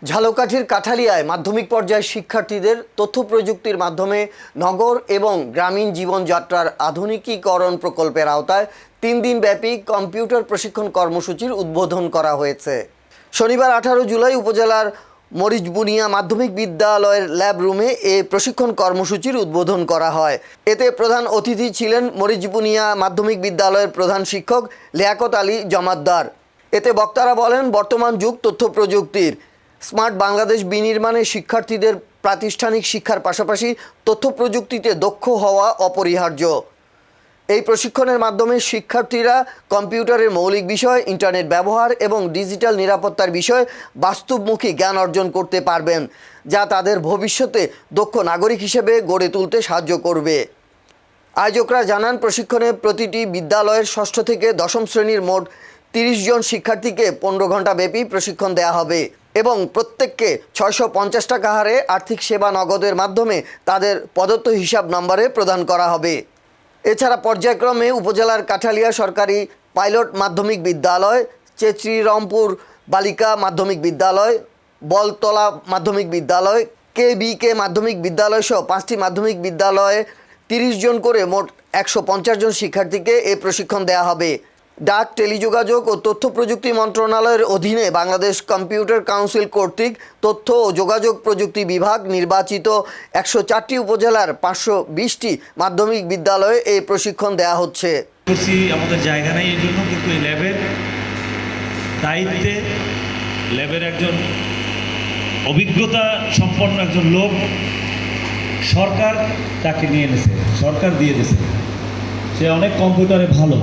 ঝালকাঠির কাঠালিয়ায় মাধ্যমিক পর্যায়ের শিক্ষার্থীদের তথ্য প্রযুক্তির মাধ্যমে নগর এবং গ্রামীণ জীবনযাত্রার আধুনিকীকরণ প্রকল্পের আওতায় 3 দিনব্যাপী কম্পিউটার প্রশিক্ষণ কর্মসূচির উদ্বোধন করা হয়েছে। শনিবার 18 জুলাই উপজেলার মরিচবুনিয়া মাধ্যমিক বিদ্যালয়ের ল্যাব রুমে এই প্রশিক্ষণ কর্মসূচির উদ্বোধন করা হয়। এতে প্রধান অতিথি ছিলেন মরিচবুনিয়া মাধ্যমিক বিদ্যালয়ের প্রধান শিক্ষক লিয়াকত আলী জমাদ্দার। এতে বক্তারা বলেন, বর্তমান যুগ তথ্য প্রযুক্তির। স্মার্ট বাংলাদেশ বিনির্মাণে শিক্ষার্থীদের প্রাতিষ্ঠানিক শিক্ষার পাশাপাশি তথ্য প্রযুক্তিতে দক্ষ হওয়া অপরিহার্য। এই প্রশিক্ষণের মাধ্যমে শিক্ষার্থীরা কম্পিউটারের মৌলিক বিষয়, ইন্টারনেট ব্যবহার এবং ডিজিটাল নিরাপত্তার বিষয়ে বাস্তবমুখী জ্ঞান অর্জন করতে পারবেন, যা তাদের ভবিষ্যতে দক্ষ নাগরিক হিসেবে গড়ে তুলতে সাহায্য করবে। আয়োজকরা জানান, প্রশিক্ষণে প্রতিটি বিদ্যালয়ের 6ষ্ঠ থেকে 10ম শ্রেণীর মোট 30 জন শিক্ষার্থীকে 15 ঘন্টা ব্যাপী প্রশিক্ষণ দেওয়া হবে এবং প্রত্যেককে 650 টাকা হারে আর্থিক সেবা নগদের মাধ্যমে তাদের প্রদত্ত হিসাব নম্বরে প্রদান করা হবে। এছাড়া পর্যায়ক্রমে উপজেলার কাঠালিয়া সরকারি পাইলট মাধ্যমিক বিদ্যালয়, চেচরি-রংপুর বালিকা মাধ্যমিক বিদ্যালয়, বলতলা মাধ্যমিক বিদ্যালয়, কেবিকে মাধ্যমিক বিদ্যালয় সহ 5টি মাধ্যমিক বিদ্যালয়ে 30 জন করে মোট 150 জন শিক্ষার্থীকে এই প্রশিক্ষণ দেওয়া হবে। ডাক, টেলিযোগাযোগ ও তথ্য প্রযুক্তি মন্ত্রণালয়ের অধীনে বাংলাদেশ কম্পিউটার কাউন্সিল কর্তৃক তথ্য ও যোগাযোগ প্রযুক্তি বিভাগ নির্বাচিত 104টি উপজেলার 520টি মাধ্যমিক বিদ্যালয়ে এই প্রশিক্ষণ দেওয়া হচ্ছে। আমাদের জায়গা নেই এই জন্য, কিন্তু এই ল্যাবের দায়িত্বে ল্যাবের একজন অভিজ্ঞতা সম্পন্ন একজন লোক সরকার তাকে নিয়ে এনেছে, সরকার দিয়ে দিয়েছে। সে অনেক কম্পিউটারে ভালো।